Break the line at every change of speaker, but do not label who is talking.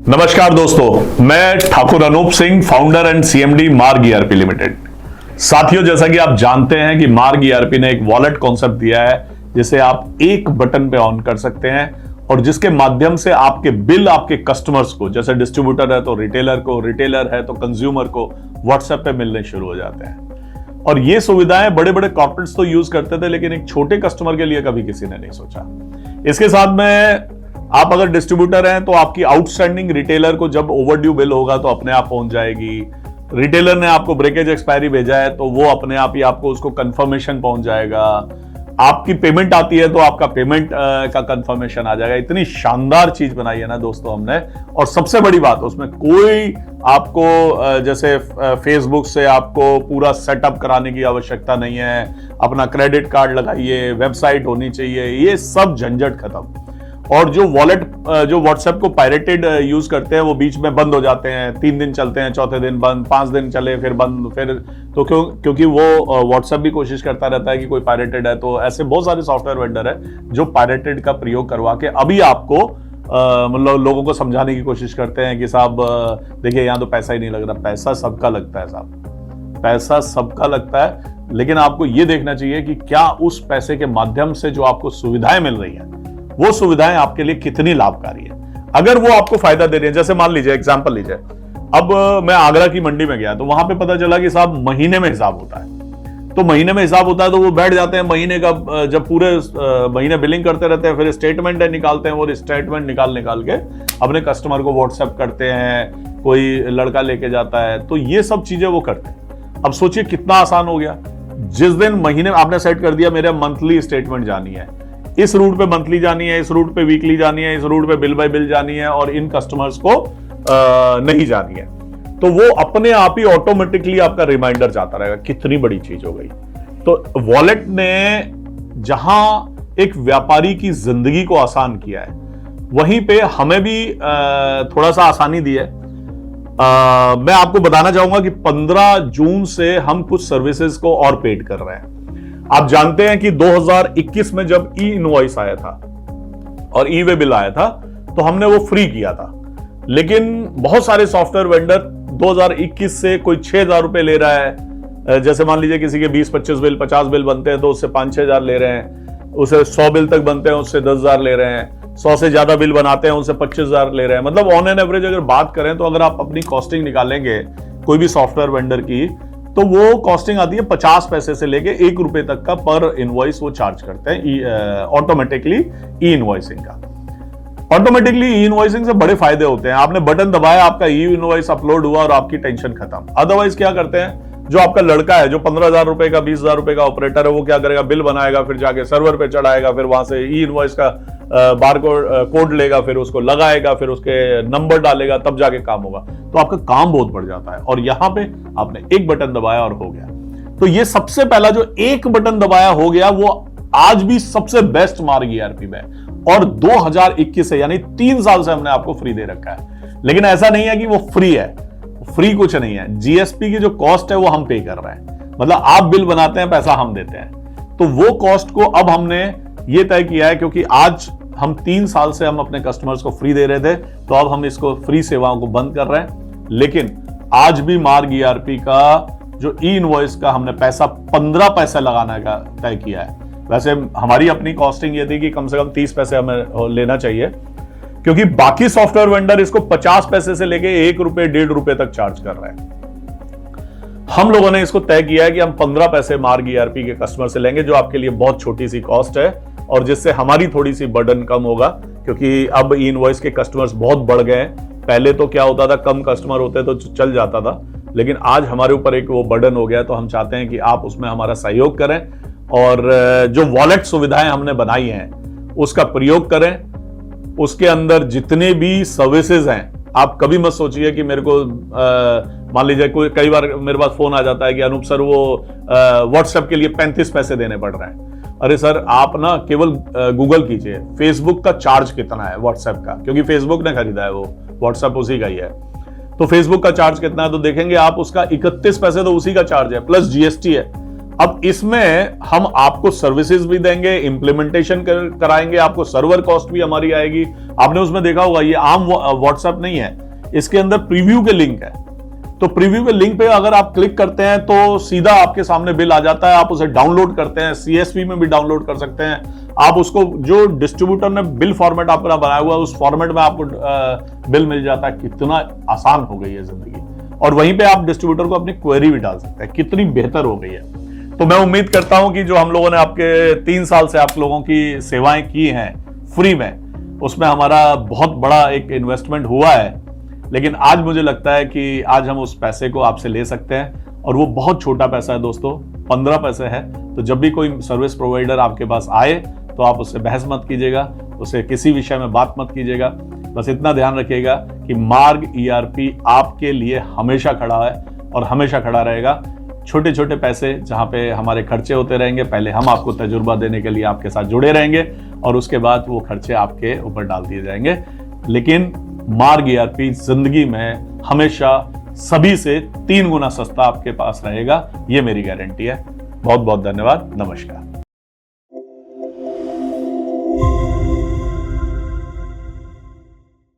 नमस्कार दोस्तों, मैं Thakur Anoop Singh, founder and CMD Marg ERP Limited. साथियों, जैसा कि आप जानते हैं कि मार्ग ईआरपी ने एक वॉलेट कॉन्सेप्ट दिया है जिसे आप एक बटन पे ऑन कर सकते हैं और जिसके माध्यम से आपके बिल आपके कस्टमर्स को, जैसे डिस्ट्रीब्यूटर है तो रिटेलर को, रिटेलर है तो कंज्यूमर को व्हाट्सएप पे मिलने शुरू हो जाते हैं। और ये सुविधाएं बड़े बड़े कॉर्पोरेट्स तो यूज करते थे, लेकिन एक छोटे कस्टमर के लिए कभी किसी ने नहीं सोचा। इसके साथ में आप अगर डिस्ट्रीब्यूटर हैं तो आपकी आउटस्टैंडिंग रिटेलर को जब ओवरड्यू बिल होगा तो अपने आप पहुंच जाएगी। रिटेलर ने आपको ब्रेकेज एक्सपायरी भेजा है तो वो अपने आप ही आपको उसको कंफर्मेशन पहुंच जाएगा। आपकी पेमेंट आती है तो आपका पेमेंट का कंफर्मेशन आ जाएगा। इतनी शानदार चीज बनाई है ना दोस्तों हमने। और सबसे बड़ी बात, उसमें कोई आपको जैसे फेसबुक से आपको पूरा सेटअप कराने की आवश्यकता नहीं है। अपना क्रेडिट कार्ड लगाइए, वेबसाइट होनी चाहिए, ये सब झंझट खत्म। और जो वॉलेट जो व्हाट्सएप को पायरेटेड यूज करते हैं वो बीच में बंद हो जाते हैं, 3 दिन चलते हैं, चौथे दिन बंद, 5 दिन चले फिर बंद, फिर तो क्योंकि वो व्हाट्सएप भी कोशिश करता रहता है कि कोई पायरेटेड है। तो ऐसे बहुत सारे सॉफ्टवेयर वेंडर है जो पायरेटेड का प्रयोग करवा के अभी आपको मतलब लोगों को समझाने की कोशिश करते हैं कि साहब देखिए यहाँ तो पैसा ही नहीं लग रहा। पैसा सबका लगता है साहब, पैसा सबका लगता है, लेकिन आपको ये देखना चाहिए कि क्या उस पैसे के माध्यम से जो आपको सुविधाएं मिल रही हैं वो सुविधाएं आपके लिए कितनी लाभकारी है। अगर वो आपको फायदा दे रही है, जैसे मान लीजिए एग्जांपल लीजिए, अब मैं आगरा की मंडी में गया तो वहां पे पता चला कि साहब महीने में हिसाब होता है। तो महीने में हिसाब होता है तो वो बैठ जाते हैं महीने का, जब पूरे महीने बिलिंग करते रहते हैं, फिर स्टेटमेंट निकालते हैं और स्टेटमेंट निकाल के अपने कस्टमर को व्हाट्सएप करते हैं, कोई लड़का लेके जाता है। तो ये सब चीजें वो करते हैं। अब सोचिए कितना आसान हो गया। जिस दिन महीने में आपने सेट कर दिया मेरे मंथली स्टेटमेंट जानी है, इस रूट पे मंथली जानी है, इस रूट पे वीकली जानी है, इस रूट पे बिल बाय बिल जानी है और इन कस्टमर्स को नहीं जानी है, तो वो अपने आप ही ऑटोमेटिकली आपका रिमाइंडर जाता रहेगा। कितनी बड़ी चीज हो गई। तो वॉलेट ने जहां एक व्यापारी की जिंदगी को आसान किया है, वहीं पे हमें भी थोड़ा सा आसानी दी है। मैं आपको बताना चाहूंगा कि 15 जून से हम कुछ सर्विसेज को और पेड कर रहे हैं। आप जानते हैं कि 2021 में जब ई इनवॉइस आया था और ई वे बिल आया था तो हमने वो फ्री किया था, लेकिन बहुत सारे सॉफ्टवेयर वेंडर 2021 से कोई 6,000 रुपए ले रहा है। जैसे मान लीजिए किसी के 20-25 बिल, 50 बिल बनते हैं तो उससे 5-6 हजार ले रहे हैं। उसे 100 बिल तक बनते हैं उससे 10,000 ले रहे हैं। 100 से ज्यादा बिल बनाते हैं उनसे 25,000 ले रहे हैं। मतलब ऑन एन एवरेज अगर बात करें तो अगर आप अपनी कॉस्टिंग निकालेंगे कोई भी सॉफ्टवेयर वेंडर की, तो वो कॉस्टिंग आती है 50 पैसे से लेके 1 रुपए तक का पर इनवॉइस वो चार्ज करते हैं ऑटोमेटिकली ई इनवॉइसिंग का। ऑटोमेटिकली ई इनवॉइसिंग से बड़े फायदे होते हैं। आपने बटन दबाया, आपका ई इनवॉइस अपलोड हुआ और आपकी टेंशन खत्म। अदरवाइज क्या करते हैं, जो आपका लड़का है जो 15,000 रुपए का, 20,000 रुपए का ऑपरेटर है, वो क्या करेगा, बिल बनाएगा, फिर जाके सर्वर पे चढ़ाएगा, फिर वहां से ई इनवॉइस का बार कोड लेगा, फिर उसको लगाएगा, फिर उसके नंबर डालेगा, तब जाके काम होगा। तो आपका काम बहुत बढ़ जाता है। और यहां पे आपने एक बटन दबाया और हो गया। तो ये सबसे पहला जो एक बटन दबाया हो गया, वो आज भी सबसे बेस्ट मार्ग ईआरपी में, और 2021 से यानी 3 साल से हमने आपको फ्री दे रखा है। लेकिन ऐसा नहीं है कि वो फ्री है, फ्री कुछ नहीं है। जीएसपी की जो कॉस्ट है वो हम पे कर रहे हैं। मतलब आप बिल बनाते हैं, पैसा हम देते हैं। तो वो कॉस्ट को अब हमने ये तय किया है, क्योंकि आज हम 3 साल से हम अपने कस्टमर्स को फ्री दे रहे थे, तो अब हम इसको फ्री सेवाओं को बंद कर रहे हैं। लेकिन आज भी मार्ग ईआरपी का जो ई इनवॉइस का हमने पैसा 15 पैसे लगाने का तय किया है। वैसे हमारी अपनी कॉस्टिंग ये थी कि कम से कम 30 पैसे हमें लेना चाहिए, क्योंकि बाकी सॉफ्टवेयर वेंडर इसको 50 पैसे से लेके 1 रुपए 1.5 रुपए तक चार्ज कर रहे हैं। हम लोगों ने इसको तय किया है कि हम 15 पैसे मार्ग ईआरपी के कस्टमर से लेंगे, जो आपके लिए बहुत छोटी सी कॉस्ट है और जिससे हमारी थोड़ी सी बर्डन कम होगा, क्योंकि अब ई इनवॉइस के कस्टमर्स बहुत बढ़ गए हैं। पहले तो क्या होता था, कम कस्टमर होते तो चल जाता था, लेकिन आज हमारे ऊपर एक वो बर्डन हो गया। तो हम चाहते हैं कि आप उसमें हमारा सहयोग करें और जो वॉलेट सुविधाएं हमने बनाई हैं उसका प्रयोग करें। उसके अंदर जितने भी सर्विसेज हैं, आप कभी मत सोचिए कि मेरे को मान लीजिए कई बार मेरे पास फोन आ जाता है कि अनूप सर वो व्हाट्सएप के लिए 35 पैसे देने पड़ रहे हैं। अरे सर, आप ना केवल गूगल कीजिए फेसबुक का चार्ज कितना है व्हाट्सएप का, क्योंकि फेसबुक ने खरीदा है, वो व्हाट्सएप उसी का ही है। तो फेसबुक का चार्ज कितना है तो देखेंगे आप, उसका 31 पैसे तो उसी का चार्ज है, प्लस जीएसटी है। अब इसमें हम आपको सर्विसेज भी देंगे, इंप्लीमेंटेशन कराएंगे, आपको सर्वर कॉस्ट भी हमारी आएगी। आपने उसमें देखा होगा ये आम व्हाट्सएप नहीं है, इसके अंदर प्रीव्यू के लिंक है। तो प्रीव्यू के लिंक पे अगर आप क्लिक करते हैं तो सीधा आपके सामने बिल आ जाता है, आप उसे डाउनलोड करते हैं, CSV में भी डाउनलोड कर सकते हैं। आप उसको जो डिस्ट्रीब्यूटर ने बिल फॉर्मेट आपका बनाया हुआ है उस फॉर्मेट में आपको बिल मिल जाता है। कितना आसान हो गई है जिंदगी, और वहीं पे आप डिस्ट्रीब्यूटर को अपनी क्वेरी भी डाल सकते हैं। कितनी बेहतर हो गई है। तो मैं उम्मीद करता हूं कि जो हम लोगों ने आपके 3 साल से आप लोगों की सेवाएं की हैं फ्री में, उसमें हमारा बहुत बड़ा एक इन्वेस्टमेंट हुआ है, लेकिन आज मुझे लगता है कि आज हम उस पैसे को आपसे ले सकते हैं, और वो बहुत छोटा पैसा है दोस्तों, 15 पैसे है। तो जब भी कोई सर्विस प्रोवाइडर आपके पास आए तो आप उससे बहस मत कीजिएगा, उसे किसी विषय में बात मत कीजिएगा। बस इतना ध्यान रखिएगा कि मार्ग ERP आपके लिए हमेशा खड़ा है और हमेशा खड़ा रहेगा। छोटे छोटे पैसे जहां पे हमारे खर्चे होते रहेंगे, पहले हम आपको तजुर्बा देने के लिए आपके साथ जुड़े रहेंगे, और उसके बाद वो खर्चे आपके ऊपर डाल दिए जाएंगे। लेकिन मार्ग ERP जिंदगी में हमेशा सभी से 3 गुना सस्ता आपके पास रहेगा, ये मेरी गारंटी है। बहुत बहुत धन्यवाद। नमस्कार।